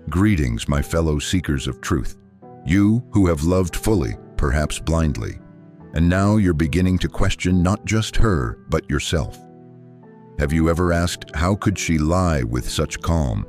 Greetings, my fellow seekers of truth. You who have loved fully, perhaps blindly. And now you're beginning to question not just her, but yourself. Have you ever asked, how could she lie with such calm?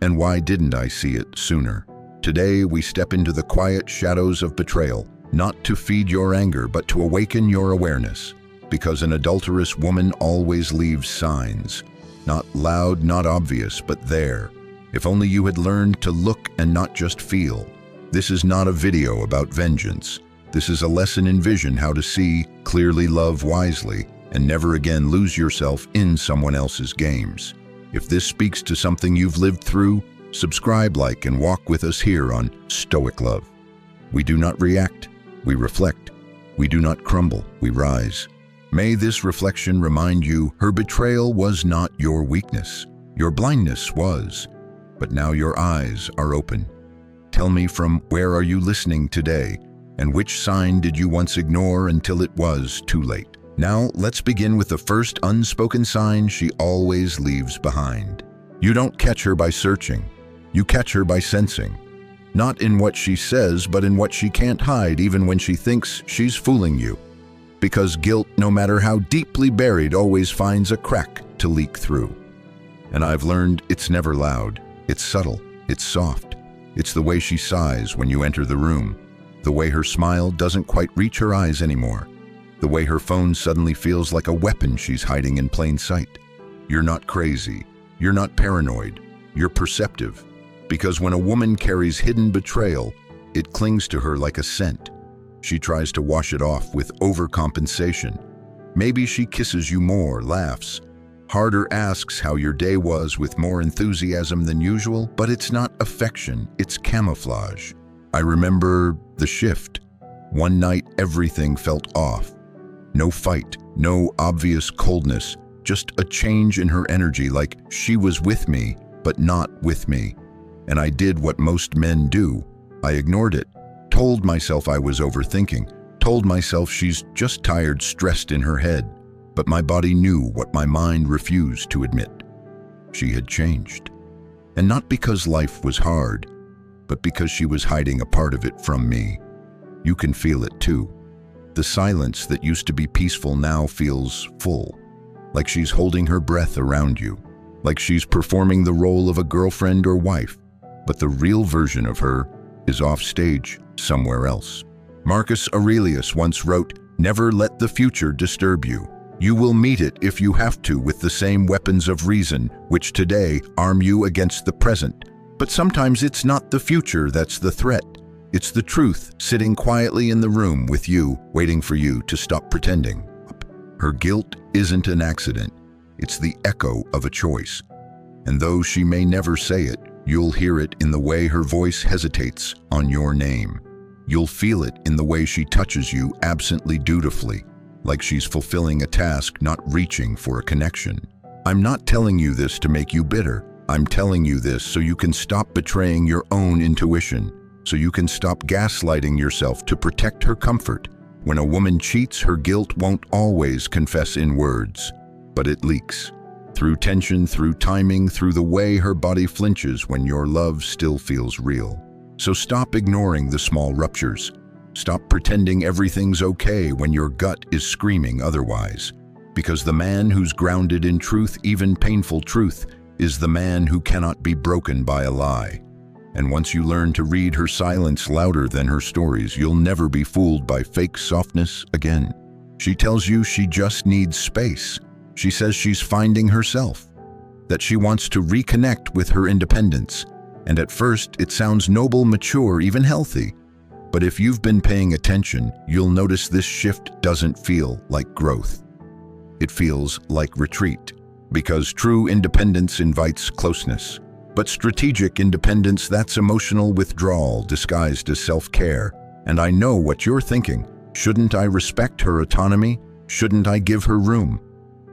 And why didn't I see it sooner? Today we step into the quiet shadows of betrayal, not to feed your anger, but to awaken your awareness. Because an adulterous woman always leaves signs. Not loud, not obvious, but there. If only you had learned to look and not just feel. This is not a video about vengeance. This is a lesson in vision, how to see, clearly love wisely, and never again lose yourself in someone else's games. If this speaks to something you've lived through, subscribe, like, and walk with us here on Stoic Love. We do not react, we reflect. We do not crumble, we rise. May this reflection remind you her betrayal was not your weakness. Your blindness was. But now your eyes are open. Tell me, from where are you listening today? And which sign did you once ignore until it was too late? Now let's begin with the first unspoken sign she always leaves behind. You don't catch her by searching. You catch her by sensing. Not in what she says, but in what she can't hide, even when she thinks she's fooling you. Because guilt, no matter how deeply buried, always finds a crack to leak through. And I've learned it's never loud. It's subtle, it's soft. It's the way she sighs when you enter the room. The way her smile doesn't quite reach her eyes anymore. The way her phone suddenly feels like a weapon she's hiding in plain sight. You're not crazy. You're not paranoid. You're perceptive. Because when a woman carries hidden betrayal, it clings to her like a scent. She tries to wash it off with overcompensation. Maybe she kisses you more, laughs, harder, asks how your day was with more enthusiasm than usual, but it's not affection, it's camouflage. I remember the shift. One night, everything felt off. No fight, no obvious coldness, just a change in her energy, like she was with me, but not with me. And I did what most men do. I ignored it, told myself I was overthinking, told myself she's just tired, stressed in her head. But my body knew what my mind refused to admit. She had changed. And not because life was hard, but because she was hiding a part of it from me. You can feel it too. The silence that used to be peaceful now feels full, like she's holding her breath around you, like she's performing the role of a girlfriend or wife, but the real version of her is off stage somewhere else. Marcus Aurelius once wrote, "Never let the future disturb you. You will meet it if you have to with the same weapons of reason, which today arm you against the present. But sometimes it's not the future that's the threat. It's the truth sitting quietly in the room with you, waiting for you to stop pretending." Her guilt isn't an accident. It's the echo of a choice. And though she may never say it, you'll hear it in the way her voice hesitates on your name. You'll feel it in the way she touches you absently, dutifully, like she's fulfilling a task, not reaching for a connection. I'm not telling you this to make you bitter. I'm telling you this so you can stop betraying your own intuition, so you can stop gaslighting yourself to protect her comfort. When a woman cheats, her guilt won't always confess in words, but it leaks. Through tension, through timing, through the way her body flinches when your love still feels real. So stop ignoring the small ruptures. Stop pretending everything's okay when your gut is screaming otherwise. Because the man who's grounded in truth, even painful truth, is the man who cannot be broken by a lie. And once you learn to read her silence louder than her stories, you'll never be fooled by fake softness again. She tells you she just needs space. She says she's finding herself, that she wants to reconnect with her independence. And at first, it sounds noble, mature, even healthy. But if you've been paying attention, you'll notice this shift doesn't feel like growth. It feels like retreat. Because true independence invites closeness. But strategic independence, that's emotional withdrawal disguised as self-care. And I know what you're thinking. Shouldn't I respect her autonomy? Shouldn't I give her room?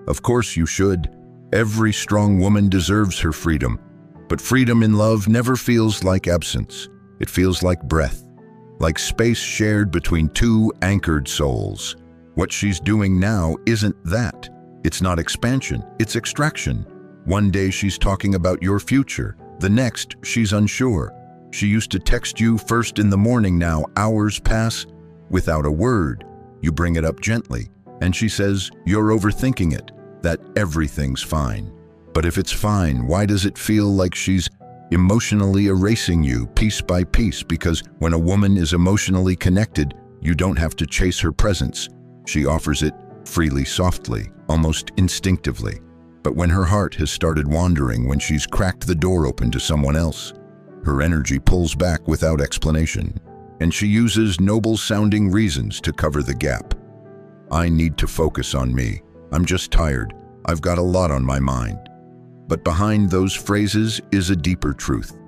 Of course you should. Every strong woman deserves her freedom. But freedom in love never feels like absence. It feels like breath, like space shared between two anchored souls. What she's doing now isn't that. It's not expansion, it's extraction. One day she's talking about your future. The next, she's unsure. She used to text you first in the morning, now hours pass without a word. You bring it up gently, and she says you're overthinking it, that everything's fine. But if it's fine, why does it feel like she's emotionally erasing you piece by piece? Because when a woman is emotionally connected, you don't have to chase her presence. She offers it freely, softly, almost instinctively. But when her heart has started wandering, when she's cracked the door open to someone else, her energy pulls back without explanation, and she uses noble-sounding reasons to cover the gap. I need to focus on me. I'm just tired. I've got a lot on my mind. But behind those phrases is a deeper truth.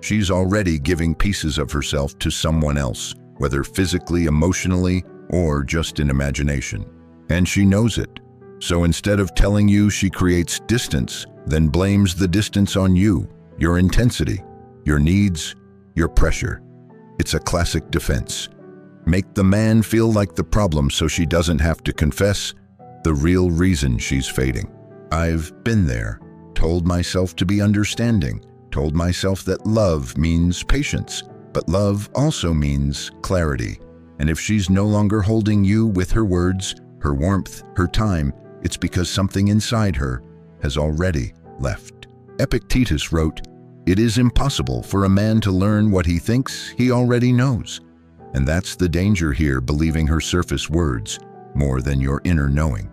She's already giving pieces of herself to someone else, whether physically, emotionally, or just in imagination. And she knows it. So instead of telling you, she creates distance, then blames the distance on you, your intensity, your needs, your pressure. It's a classic defense. Make the man feel like the problem so she doesn't have to confess the real reason she's fading. I've been there, told myself to be understanding, told myself that love means patience, but love also means clarity. And if she's no longer holding you with her words, her warmth, her time, it's because something inside her has already left. Epictetus wrote, "It is impossible for a man to learn what he thinks he already knows." And that's the danger here, believing her surface words more than your inner knowing.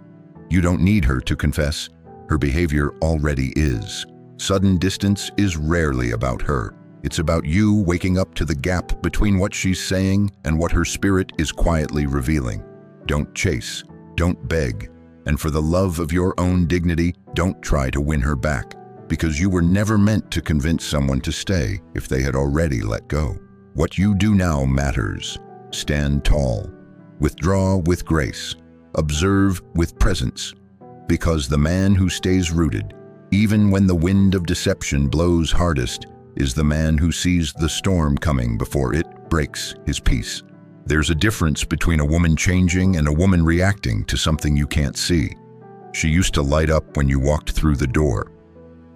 You don't need her to confess. Her behavior already is. Sudden distance is rarely about her. It's about you waking up to the gap between what she's saying and what her spirit is quietly revealing. Don't chase. Don't beg. And for the love of your own dignity, don't try to win her back, because you were never meant to convince someone to stay if they had already let go. What you do now matters. Stand tall. Withdraw with grace. Observe with presence. Because the man who stays rooted, even when the wind of deception blows hardest, is the man who sees the storm coming before it breaks his peace. There's a difference between a woman changing and a woman reacting to something you can't see. She used to light up when you walked through the door.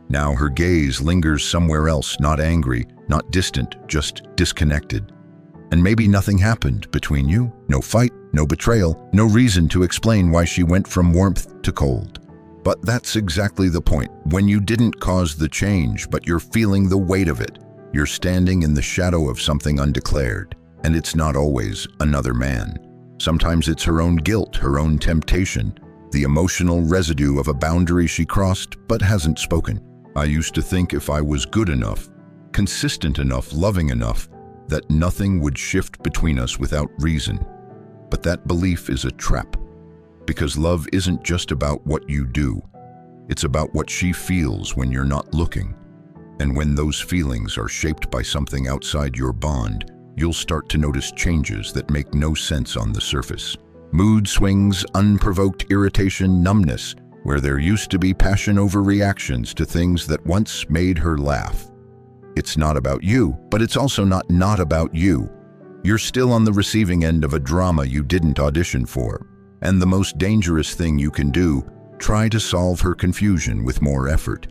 Now her gaze lingers somewhere else, not angry, not distant, just disconnected. And maybe nothing happened between you. No fight, no betrayal, no reason to explain why she went from warmth to cold. But that's exactly the point. When you didn't cause the change, but you're feeling the weight of it, you're standing in the shadow of something undeclared. And it's not always another man. Sometimes it's her own guilt, her own temptation, the emotional residue of a boundary she crossed but hasn't spoken. I used to think if I was good enough, consistent enough, loving enough, that nothing would shift between us without reason. But that belief is a trap, because love isn't just about what you do. It's about what she feels when you're not looking. And when those feelings are shaped by something outside your bond, you'll start to notice changes that make no sense on the surface. Mood swings, unprovoked irritation, numbness, where there used to be passion over reactions to things that once made her laugh. It's not about you, but it's also not about you. You're still on the receiving end of a drama you didn't audition for. And the most dangerous thing you can do, try to solve her confusion with more effort.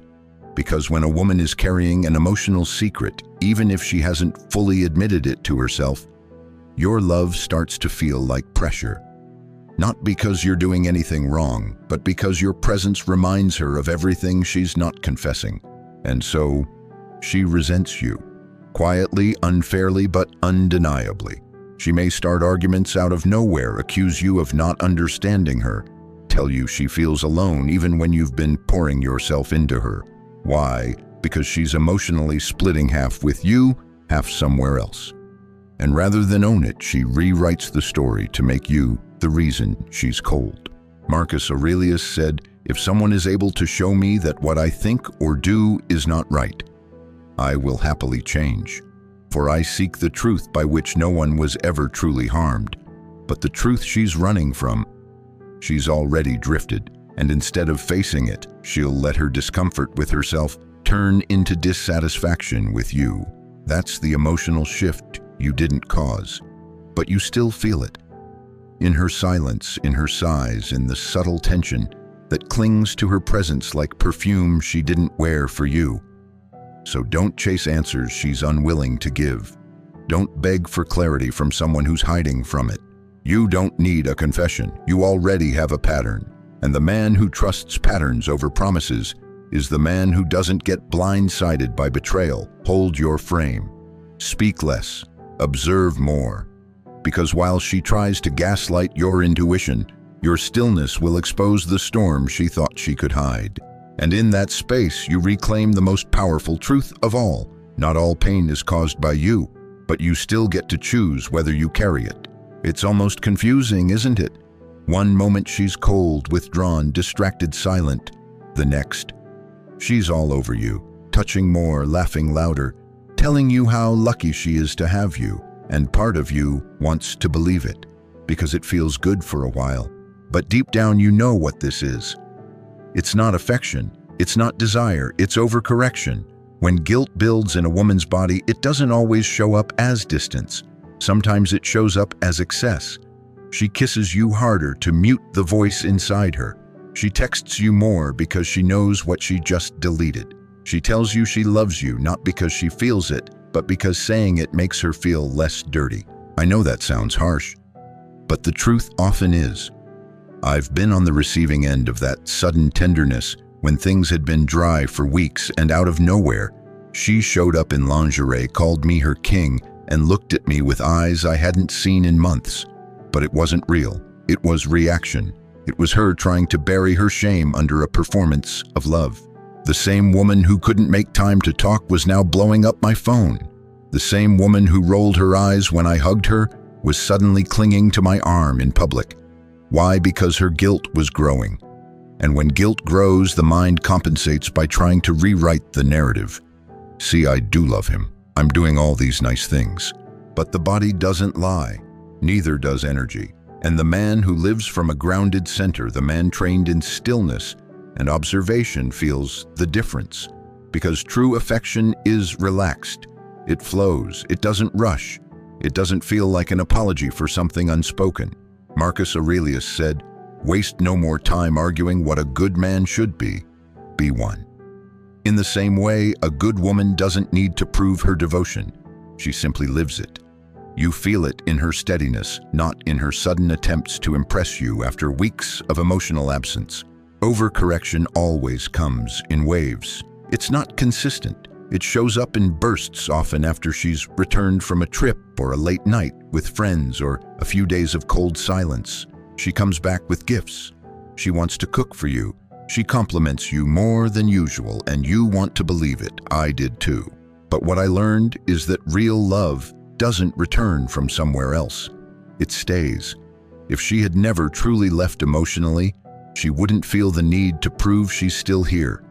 Because when a woman is carrying an emotional secret, even if she hasn't fully admitted it to herself, your love starts to feel like pressure. Not because you're doing anything wrong, but because your presence reminds her of everything she's not confessing. And so, she resents you. Quietly, unfairly, but undeniably. She may start arguments out of nowhere, accuse you of not understanding her, tell you she feels alone even when you've been pouring yourself into her. Why? Because she's emotionally splitting half with you, half somewhere else. And rather than own it, she rewrites the story to make you the reason she's cold. Marcus Aurelius said, "If someone is able to show me that what I think or do is not right, I will happily change. For I seek the truth by which no one was ever truly harmed. But the truth she's running from, she's already drifted. And instead of facing it, she'll let her discomfort with herself turn into dissatisfaction with you. That's the emotional shift you didn't cause, but you still feel it. In her silence, in her sighs, in the subtle tension that clings to her presence like perfume she didn't wear for you. So don't chase answers she's unwilling to give. Don't beg for clarity from someone who's hiding from it. You don't need a confession. You already have a pattern. And the man who trusts patterns over promises is the man who doesn't get blindsided by betrayal. Hold your frame. Speak less. Observe more. Because while she tries to gaslight your intuition, your stillness will expose the storm she thought she could hide. And in that space, you reclaim the most powerful truth of all. Not all pain is caused by you, but you still get to choose whether you carry it. It's almost confusing, isn't it? One moment she's cold, withdrawn, distracted, silent. The next, she's all over you, touching more, laughing louder, telling you how lucky she is to have you. And part of you wants to believe it, because it feels good for a while. But deep down you know what this is. It's not affection, it's not desire, it's overcorrection. When guilt builds in a woman's body, it doesn't always show up as distance. Sometimes it shows up as excess. She kisses you harder to mute the voice inside her. She texts you more because she knows what she just deleted. She tells you she loves you not because she feels it, but because saying it makes her feel less dirty. I know that sounds harsh, but the truth often is. I've been on the receiving end of that sudden tenderness when things had been dry for weeks, and out of nowhere, she showed up in lingerie, called me her king, and looked at me with eyes I hadn't seen in months. But it wasn't real. It was reaction. It was her trying to bury her shame under a performance of love. The same woman who couldn't make time to talk was now blowing up my phone. The same woman who rolled her eyes when I hugged her was suddenly clinging to my arm in public. Why? Because her guilt was growing. And when guilt grows, the mind compensates by trying to rewrite the narrative. See, I do love him. I'm doing all these nice things. But the body doesn't lie. Neither does energy. And the man who lives from a grounded center, the man trained in stillness and observation, feels the difference. Because true affection is relaxed. It flows. It doesn't rush. It doesn't feel like an apology for something unspoken. Marcus Aurelius said, "Waste no more time arguing what a good man should be. Be one." In the same way, a good woman doesn't need to prove her devotion. She simply lives it. You feel it in her steadiness, not in her sudden attempts to impress you after weeks of emotional absence. Overcorrection always comes in waves. It's not consistent. It shows up in bursts, often after she's returned from a trip or a late night with friends or a few days of cold silence. She comes back with gifts. She wants to cook for you. She compliments you more than usual, and you want to believe it. I did too. But what I learned is that real love doesn't return from somewhere else. It stays. If she had never truly left emotionally, she wouldn't feel the need to prove she's still here.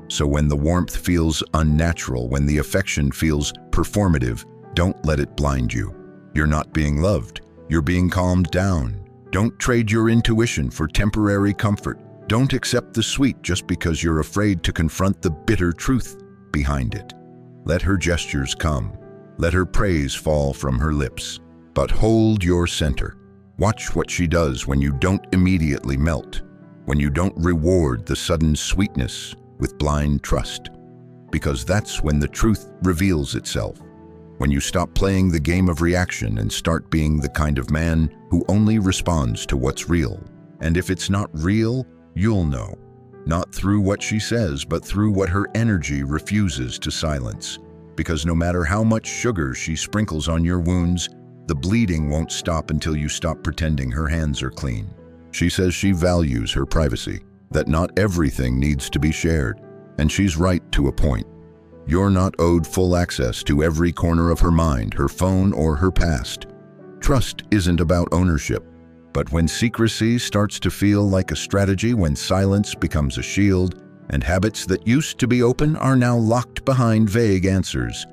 So when the warmth feels unnatural, when the affection feels performative, don't let it blind you. You're not being loved. You're being calmed down. Don't trade your intuition for temporary comfort. Don't accept the sweet just because you're afraid to confront the bitter truth behind it. Let her gestures come. Let her praise fall from her lips. But hold your center. Watch what she does when you don't immediately melt, when you don't reward the sudden sweetness with blind trust. Because that's when the truth reveals itself. When you stop playing the game of reaction and start being the kind of man who only responds to what's real. And if it's not real, you'll know. Not through what she says, but through what her energy refuses to silence. Because no matter how much sugar she sprinkles on your wounds, the bleeding won't stop until you stop pretending her hands are clean. She says she values her privacy, that not everything needs to be shared, and she's right to a point. You're not owed full access to every corner of her mind, her phone, or her past. Trust isn't about ownership, but when secrecy starts to feel like a strategy, when silence becomes a shield, and habits that used to be open are now locked behind vague answers,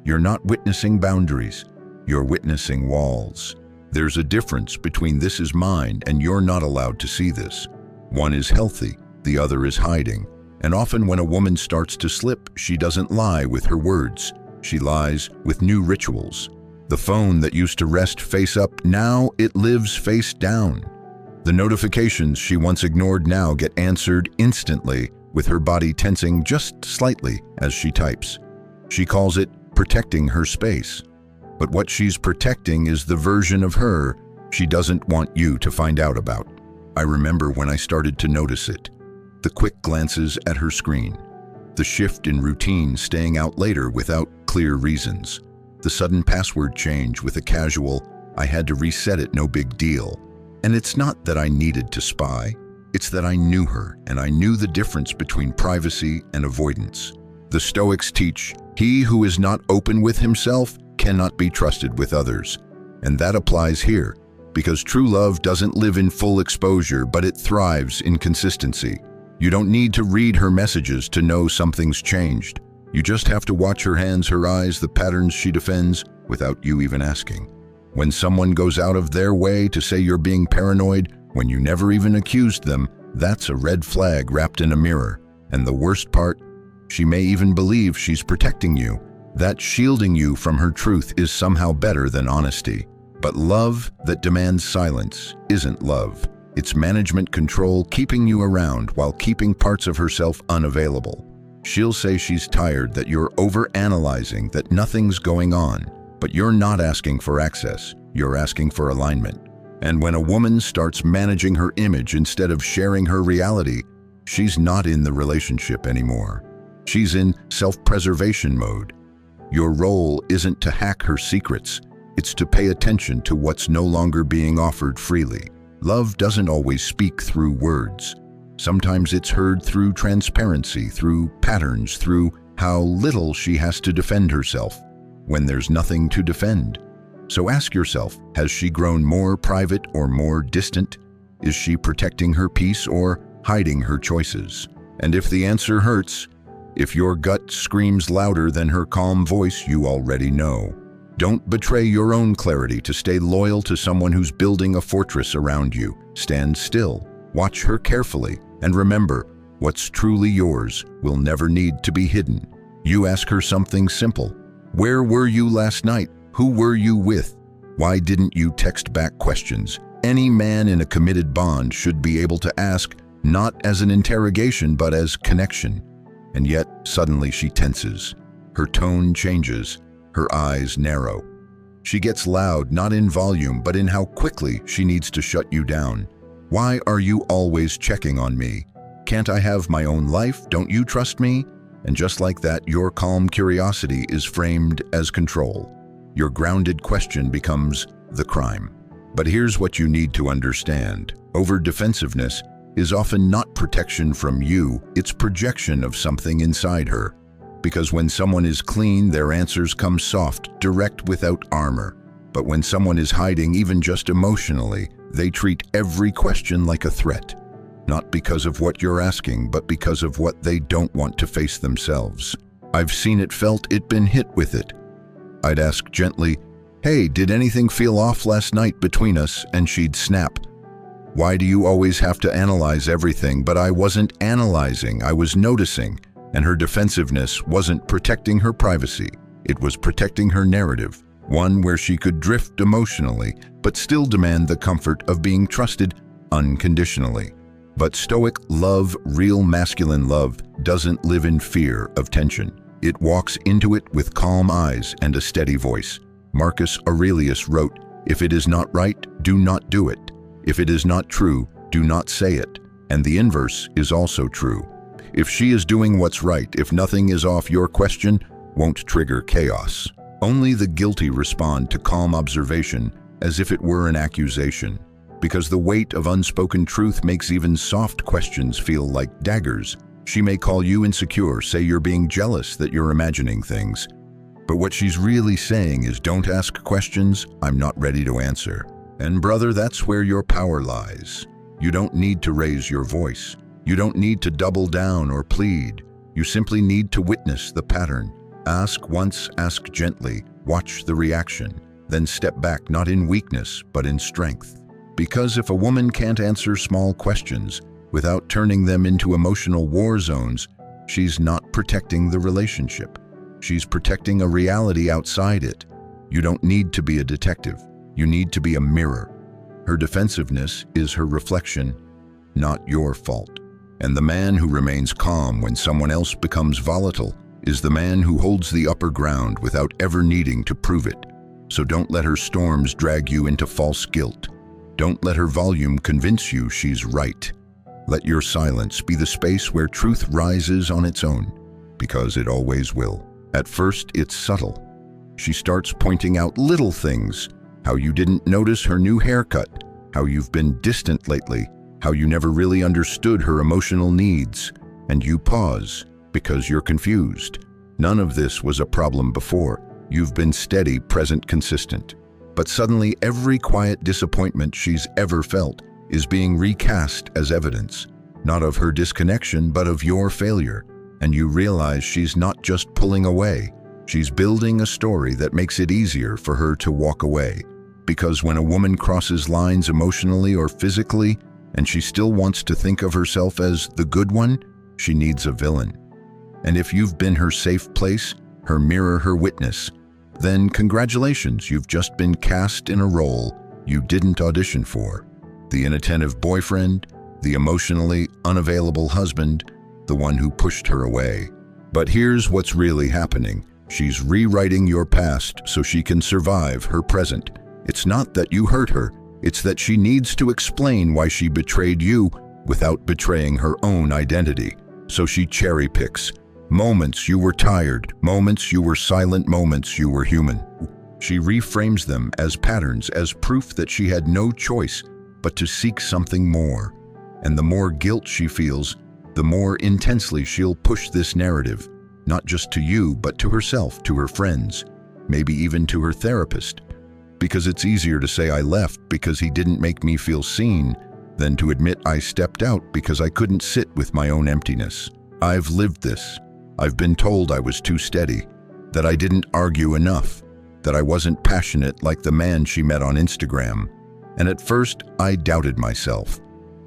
you're not witnessing boundaries, you're witnessing walls. There's a difference between "this is mine" and "you're not allowed to see this." One is healthy, the other is hiding. And often when a woman starts to slip, she doesn't lie with her words. She lies with new rituals. The phone that used to rest face up, now it lives face down. The notifications she once ignored now get answered instantly, with her body tensing just slightly as she types. She calls it protecting her space. But what she's protecting is the version of her she doesn't want you to find out about. I remember when I started to notice it. The quick glances at her screen. The shift in routine staying out later without clear reasons. The sudden password change with a casual, I had to reset it, no big deal. And it's not that I needed to spy. It's that I knew her, and I knew the difference between privacy and avoidance. The Stoics teach, he who is not open with himself cannot be trusted with others. And that applies here, because true love doesn't live in full exposure, but it thrives in consistency. You don't need to read her messages to know something's changed. You just have to watch her hands, her eyes, the patterns she defends, without you even asking. When someone goes out of their way to say you're being paranoid, when you never even accused them, that's a red flag wrapped in a mirror. And the worst part, she may even believe she's protecting you. That shielding you from her truth is somehow better than honesty. But love that demands silence isn't love. It's management control, keeping you around while keeping parts of herself unavailable. She'll say she's tired, that you're overanalyzing, that nothing's going on. But you're not asking for access, you're asking for alignment. And when a woman starts managing her image instead of sharing her reality, she's not in the relationship anymore. She's in self-preservation mode. Your role isn't to hack her secrets, it's to pay attention to what's no longer being offered freely. Love doesn't always speak through words. Sometimes it's heard through transparency, through patterns, through how little she has to defend herself when there's nothing to defend. So ask yourself, has she grown more private or more distant? Is she protecting her peace or hiding her choices? And if the answer hurts, if your gut screams louder than her calm voice, you already know. Don't betray your own clarity to stay loyal to someone who's building a fortress around you. Stand still, watch her carefully, and remember, what's truly yours will never need to be hidden. You ask her something simple. Where were you last night? Who were you with? Why didn't you text back questions? Any man in a committed bond should be able to ask, not as an interrogation, but as connection. And yet, suddenly she tenses. Her tone changes. Her eyes narrow. She gets loud, not in volume, but in how quickly she needs to shut you down. Why are you always checking on me? Can't I have my own life? Don't you trust me? And just like that, your calm curiosity is framed as control. Your grounded question becomes the crime. But here's what you need to understand. Over-defensiveness is often not protection from you, it's projection of something inside her. Because when someone is clean, their answers come soft, direct, without armor. But when someone is hiding, even just emotionally, they treat every question like a threat. Not because of what you're asking, but because of what they don't want to face themselves. I've seen it, felt it, been hit with it. I'd ask gently, hey, did anything feel off last night between us? And she'd snap. Why do you always have to analyze everything? But I wasn't analyzing, I was noticing. And her defensiveness wasn't protecting her privacy. It was protecting her narrative, one where she could drift emotionally, but still demand the comfort of being trusted unconditionally. But Stoic love, real masculine love, doesn't live in fear of tension. It walks into it with calm eyes and a steady voice. Marcus Aurelius wrote, if it is not right, do not do it. If it is not true, do not say it. And the inverse is also true. If she is doing what's right, if nothing is off, your question won't trigger chaos. Only the guilty respond to calm observation as if it were an accusation. Because the weight of unspoken truth makes even soft questions feel like daggers. She may call you insecure, say you're being jealous, that you're imagining things. But what she's really saying is, don't ask questions I'm not ready to answer. And brother, that's where your power lies. You don't need to raise your voice. You don't need to double down or plead. You simply need to witness the pattern. Ask once, ask gently, watch the reaction, then step back, not in weakness, but in strength. Because if a woman can't answer small questions without turning them into emotional war zones, she's not protecting the relationship. She's protecting a reality outside it. You don't need to be a detective. You need to be a mirror. Her defensiveness is her reflection, not your fault. And the man who remains calm when someone else becomes volatile is the man who holds the upper ground without ever needing to prove it. So don't let her storms drag you into false guilt. Don't let her volume convince you she's right. Let your silence be the space where truth rises on its own, because it always will. At first, it's subtle. She starts pointing out little things, how you didn't notice her new haircut, how you've been distant lately, how you never really understood her emotional needs, and you pause because you're confused. None of this was a problem before. You've been steady, present, consistent. But suddenly, every quiet disappointment she's ever felt is being recast as evidence, not of her disconnection, but of your failure. And you realize she's not just pulling away, she's building a story that makes it easier for her to walk away. Because when a woman crosses lines emotionally or physically, and she still wants to think of herself as the good one, she needs a villain. And if you've been her safe place, her mirror, her witness, then congratulations, you've just been cast in a role you didn't audition for. The inattentive boyfriend, the emotionally unavailable husband, the one who pushed her away. But here's what's really happening. She's rewriting your past so she can survive her present. It's not that you hurt her, it's that she needs to explain why she betrayed you without betraying her own identity. So she cherry picks moments you were tired, moments you were silent, moments you were human. She reframes them as patterns, as proof that she had no choice but to seek something more. And the more guilt she feels, the more intensely she'll push this narrative, not just to you, but to herself, to her friends, maybe even to her therapist. Because it's easier to say I left because he didn't make me feel seen than to admit I stepped out because I couldn't sit with my own emptiness. I've lived this. I've been told I was too steady, that I didn't argue enough, that I wasn't passionate like the man she met on Instagram. And at first, I doubted myself.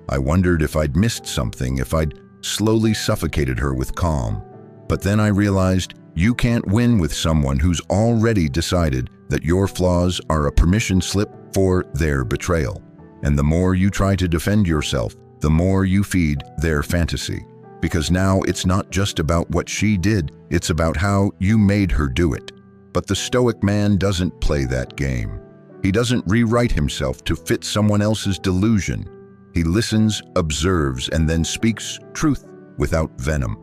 I wondered if I'd missed something, if I'd slowly suffocated her with calm. But then I realized you can't win with someone who's already decided that your flaws are a permission slip for their betrayal. And the more you try to defend yourself, the more you feed their fantasy. Because now it's not just about what she did, it's about how you made her do it. But the Stoic man doesn't play that game. He doesn't rewrite himself to fit someone else's delusion. He listens, observes, and then speaks truth without venom.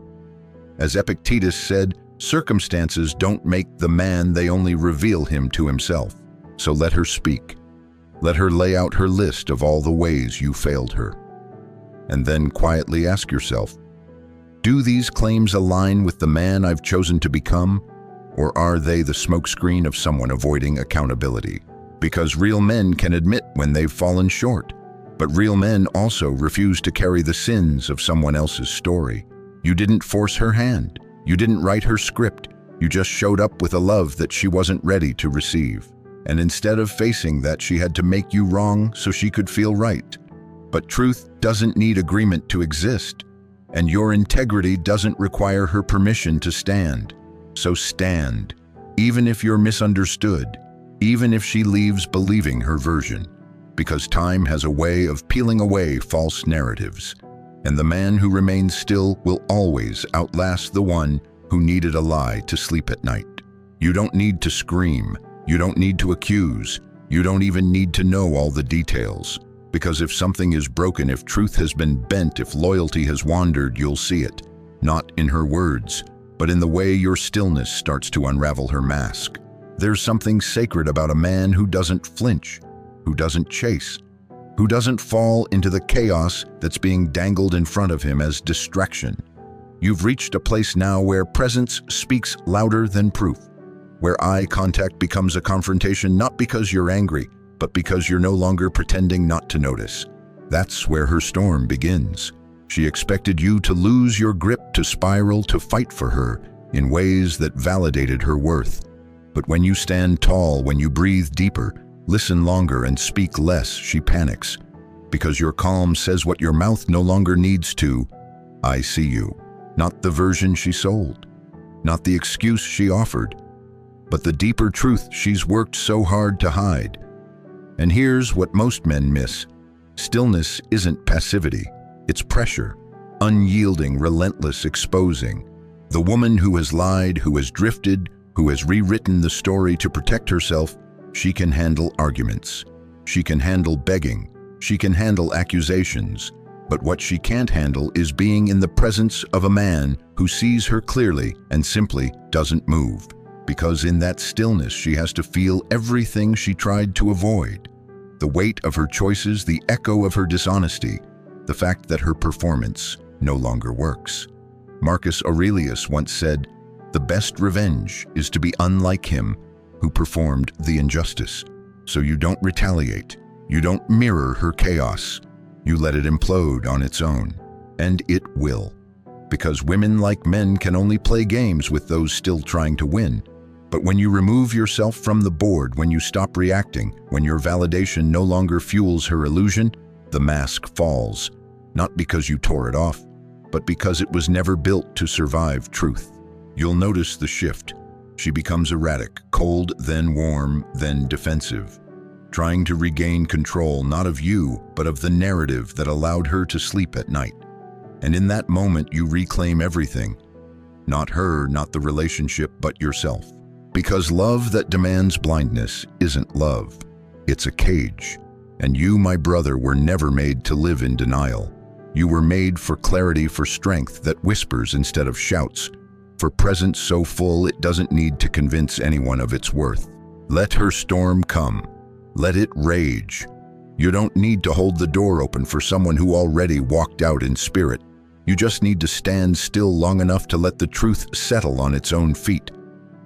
As Epictetus said, circumstances don't make the man, they only reveal him to himself. So let her speak. Let her lay out her list of all the ways you failed her. And then quietly ask yourself, do these claims align with the man I've chosen to become, or are they the smokescreen of someone avoiding accountability? Because real men can admit when they've fallen short, but real men also refuse to carry the sins of someone else's story. You didn't force her hand. You didn't write her script. You just showed up with a love that she wasn't ready to receive. And instead of facing that, she had to make you wrong so she could feel right. But truth doesn't need agreement to exist. And your integrity doesn't require her permission to stand. So stand, even if you're misunderstood, even if she leaves believing her version. Because time has a way of peeling away false narratives. And the man who remains still will always outlast the one who needed a lie to sleep at night. You don't need to scream. You don't need to accuse. You don't even need to know all the details. Because if something is broken, if truth has been bent, if loyalty has wandered, you'll see it. Not in her words, but in the way your stillness starts to unravel her mask. There's something sacred about a man who doesn't flinch, who doesn't chase, who doesn't fall into the chaos that's being dangled in front of him as distraction. You've reached a place now where presence speaks louder than proof, where eye contact becomes a confrontation not because you're angry, but because you're no longer pretending not to notice. That's where her storm begins. She expected you to lose your grip, to spiral, to fight for her in ways that validated her worth. But when you stand tall, when you breathe deeper, listen longer and speak less, she panics. Because your calm says what your mouth no longer needs to. I see you. Not the version she sold, not the excuse she offered, but the deeper truth she's worked so hard to hide. And here's what most men miss. Stillness isn't passivity, it's pressure. Unyielding, relentless, exposing. The woman who has lied, who has drifted, who has rewritten the story to protect herself, she can handle arguments. She can handle begging. She can handle accusations. But what she can't handle is being in the presence of a man who sees her clearly and simply doesn't move. Because in that stillness, she has to feel everything she tried to avoid. The weight of her choices, the echo of her dishonesty, the fact that her performance no longer works. Marcus Aurelius once said, "The best revenge is to be unlike him who performed the injustice." So you don't retaliate. You don't mirror her chaos. You let it implode on its own. And it will. Because women, like men, can only play games with those still trying to win. But when you remove yourself from the board, when you stop reacting, when your validation no longer fuels her illusion, the mask falls. Not because you tore it off, but because it was never built to survive truth. You'll notice the shift. She becomes erratic, cold, then warm, then defensive, trying to regain control not of you, but of the narrative that allowed her to sleep at night. And in that moment, you reclaim everything. Not her, not the relationship, but yourself. Because love that demands blindness isn't love. It's a cage. And you, my brother, were never made to live in denial. You were made for clarity, for strength that whispers instead of shouts, for presence so full it doesn't need to convince anyone of its worth. Let her storm come. Let it rage. You don't need to hold the door open for someone who already walked out in spirit. You just need to stand still long enough to let the truth settle on its own feet.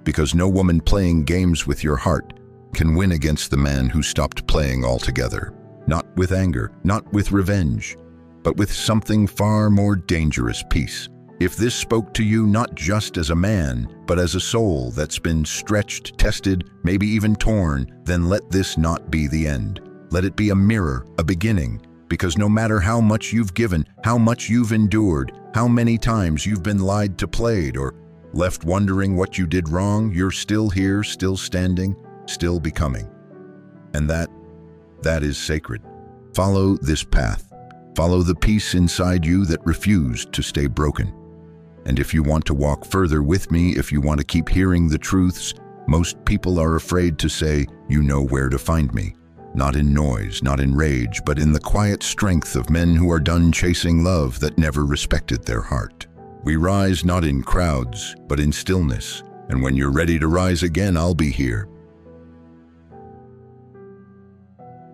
Because no woman playing games with your heart can win against the man who stopped playing altogether. Not with anger, not with revenge, but with something far more dangerous, peace. If this spoke to you not just as a man, but as a soul that's been stretched, tested, maybe even torn, then let this not be the end. Let it be a mirror, a beginning, because no matter how much you've given, how much you've endured, how many times you've been lied to, played, or left wondering what you did wrong, you're still here, still standing, still becoming. And that is sacred. Follow this path. Follow the peace inside you that refused to stay broken. And if you want to walk further with me, if you want to keep hearing the truths, most people are afraid to say, "You know where to find me." Not in noise, not in rage, but in the quiet strength of men who are done chasing love that never respected their heart. We rise not in crowds, but in stillness. And when you're ready to rise again, I'll be here,